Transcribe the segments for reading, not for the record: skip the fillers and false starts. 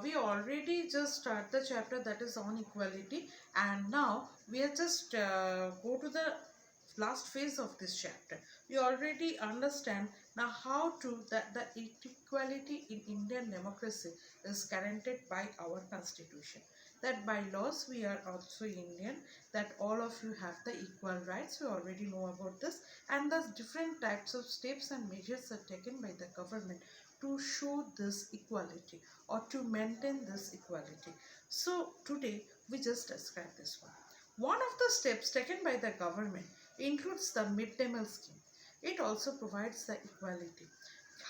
we already just start the chapter that is on equality, and now we are just go to the last phase of this chapter. We already understand now how to that the equality in Indian democracy is guaranteed by our constitution. That by laws we are also Indian, that all of you have the equal rights. We already know about this, and the different types of steps and measures are taken by the government to show this equality or to maintain this equality. So today we just describe this one. One of the steps taken by the government includes the midday meal scheme. It also provides the equality.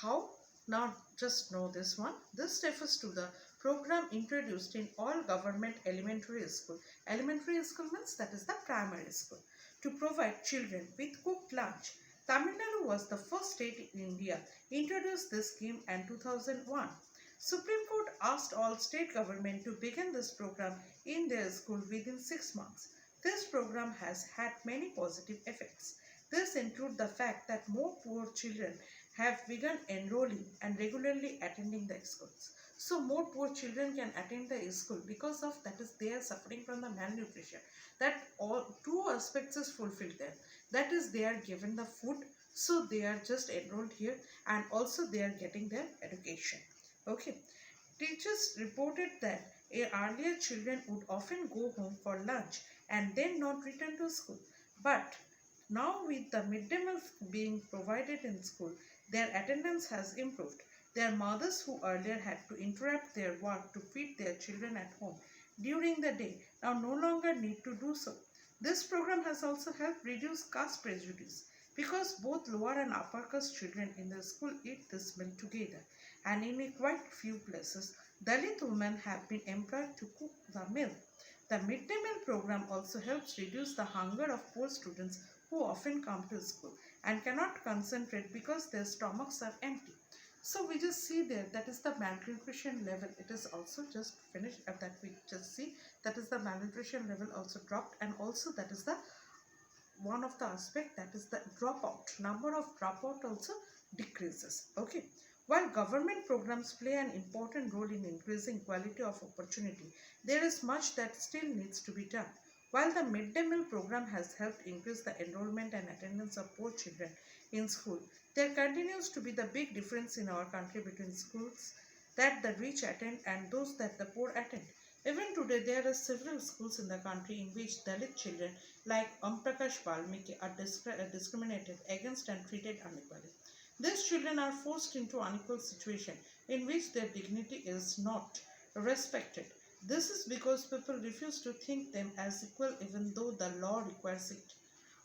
How? Now just know this one. This refers to the program introduced in all government elementary school. Elementary school means that is the primary school. To provide children with cooked lunch. Tamil Nadu was the first state in India introduced this scheme in 2001. Supreme Court asked all state government to begin this program in their school within 6 months. This program has had many positive effects. This include the fact that more poor children have begun enrolling and regularly attending the schools. So more poor children can attend the school because of that is they are suffering from the malnutrition. That all two aspects is fulfilled there. That is they are given the food, so they are just enrolled here, and also they are getting their education. Okay. Teachers reported that earlier children would often go home for lunch and then not return to school. But now with the midday meal being provided in school, their attendance has improved. Their mothers who earlier had to interrupt their work to feed their children at home during the day now no longer need to do so. This program has also helped reduce caste prejudice because both lower and upper caste children in the school eat this meal together, and in quite few places, Dalit women have been employed to cook the meal. The midday meal program also helps reduce the hunger of poor students who often come to school and cannot concentrate because their stomachs are empty. So we just see there that is the malnutrition level. It is also just finished at that we just see that is the malnutrition level also dropped, and also that is the one of the aspect that is the dropout. Number of dropout also decreases. Okay. While government programs play an important role in increasing quality of opportunity, there is much that still needs to be done. While the midday meal program has helped increase the enrollment and attendance of poor children in school, there continues to be the big difference in our country between schools that the rich attend and those that the poor attend. Even today, there are several schools in the country in which Dalit children like Prakash Valmiki are discriminated against and treated unequally. These children are forced into unequal situation in which their dignity is not respected. This is because people refuse to think them as equal even though the law requires it.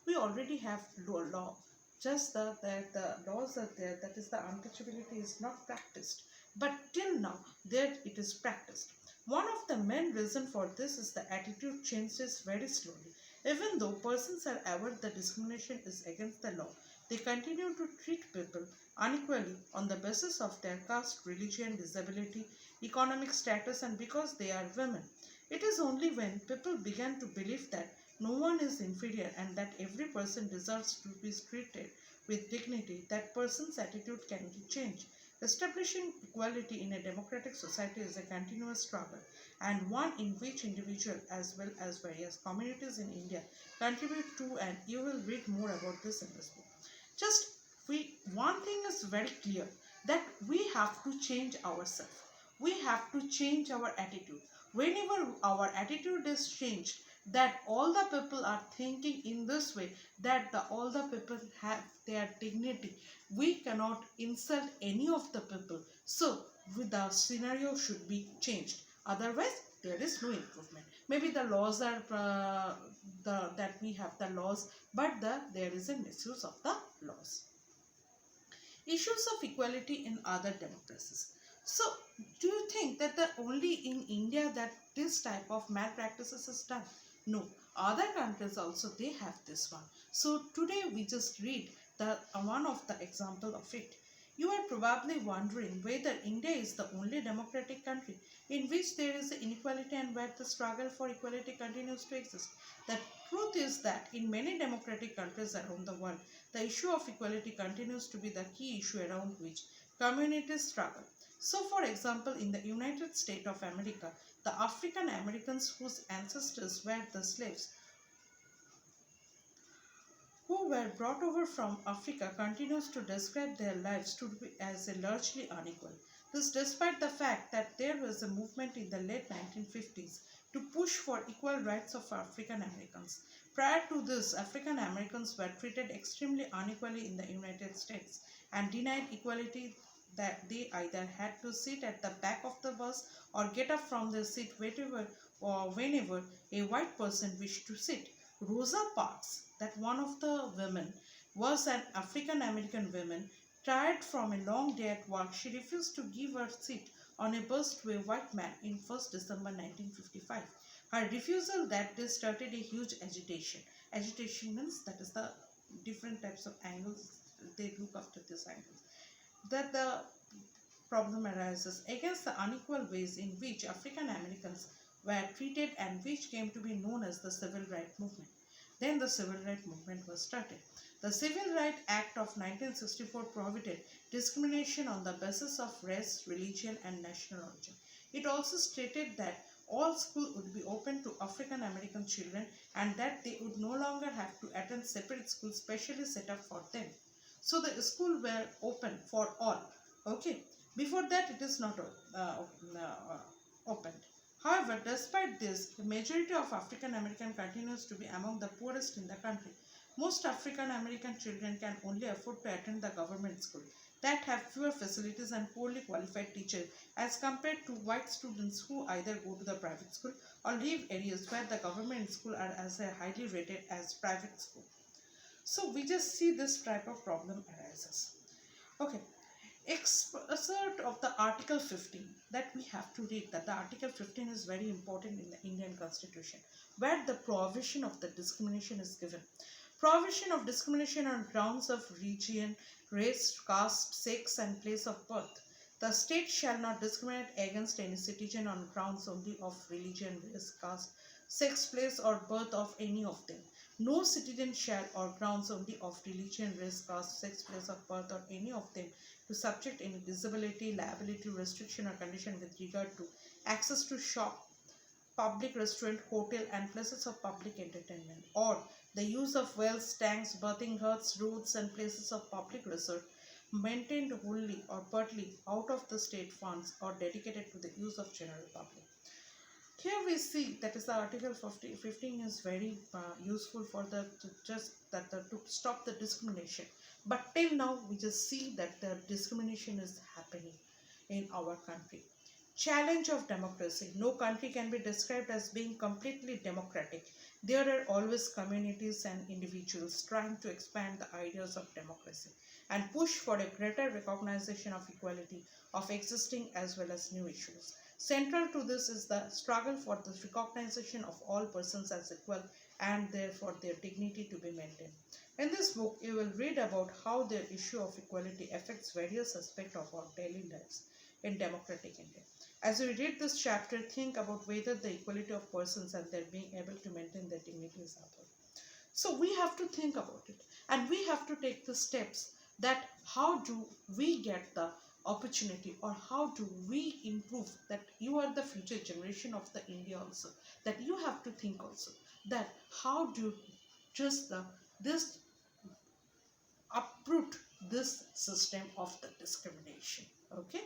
We already have law, just that the laws are there, that is the untouchability is not practiced. But till now, there it is practiced. One of the main reason for this is the attitude changes very slowly. Even though persons are aware that discrimination is against the law, they continue to treat people unequally on the basis of their caste, religion, disability, economic status, and because they are women. It is only when people begin to believe that no one is inferior and that every person deserves to be treated with dignity that person's attitude can be changed. Establishing equality in a democratic society is a continuous struggle, and one in which individuals as well as various communities in India contribute to, and you will read more about this in this book. Just one thing is very clear, that we have to change ourselves. We have to change our attitude. Whenever our attitude is changed, that all the people are thinking in this way, that all the people have their dignity, we cannot insult any of the people. So the scenario should be changed, otherwise there is no improvement. Maybe the laws are that we have the laws, but there is a misuse of the laws. Issues of equality in other democracies. So do you think that the only in India that this type of malpractices is done? No, other countries also they have this one. So today we just read the one of the example of it. You are probably wondering whether India is the only democratic country in which there is inequality and where the struggle for equality continues to exist. The truth is that in many democratic countries around the world, the issue of equality continues to be the key issue around which communities struggle. So, for example, in the United States of America, the African Americans whose ancestors were the slaves who were brought over from Africa continues to describe their lives to be as a largely unequal. This despite the fact that there was a movement in the late 1950s to push for equal rights of African Americans. Prior to this, African Americans were treated extremely unequally in the United States and denied equality that they either had to sit at the back of the bus or get up from their seat wherever or whenever a white person wished to sit. Rosa Parks, that one of the women, was an African American woman. Tired from a long day at work, she refused to give her seat on a bus to a white man in 1st December 1955. Her refusal that day started a huge agitation. Agitation means that is the different types of angles they look after these angles. That the problem arises against the unequal ways in which African Americans were treated and which came to be known as the Civil Rights Movement. Then the Civil Rights Movement was started. The Civil Rights Act of 1964 prohibited discrimination on the basis of race, religion, and national origin. It also stated that all schools would be open to African American children and that they would no longer have to attend separate schools specially set up for them. So the schools were open for all. Okay. Before that, it is not opened. However, despite this, the majority of African American continues to be among the poorest in the country. Most African American children can only afford to attend the government school that have fewer facilities and poorly qualified teachers as compared to white students who either go to the private school or live areas where the government school are as highly rated as private school. So we just see this type of problem arises. Okay, excerpt of the Article 15 that we have to read, that the Article 15 is very important in the Indian Constitution, where the prohibition of the discrimination is given. Prohibition of discrimination on grounds of religion, race, caste, sex, and place of birth. The state shall not discriminate against any citizen on grounds only of religion, race, caste, sex, place, or birth of any of them. No citizen shall, or grounds only of religion, race, caste, sex, place of birth, or any of them, to subject any disability, liability, restriction, or condition with regard to access to shop, public restaurant, hotel, and places of public entertainment, or the use of wells, tanks, bathing huts, roads, and places of public resort, maintained wholly or partly out of the state funds or dedicated to the use of general public. Here we see that is the Article 15 is very useful for the to stop the discrimination. But till now we just see that the discrimination is happening in our country. Challenge of democracy. No country can be described as being completely democratic. There are always communities and individuals trying to expand the ideas of democracy and push for a greater recognition of equality of existing as well as new issues. Central to this is the struggle for the recognition of all persons as equal and therefore their dignity to be maintained. In this book, you will read about how the issue of equality affects various aspects of our daily lives in democratic India. As we read this chapter, think about whether the equality of persons and their being able to maintain their dignity is upheld. So we have to think about it and we have to take the steps that how do we get the opportunity or how do we improve, that you are the future generation of the India also, that you have to think also that how do just this uproot this system of the discrimination. Okay.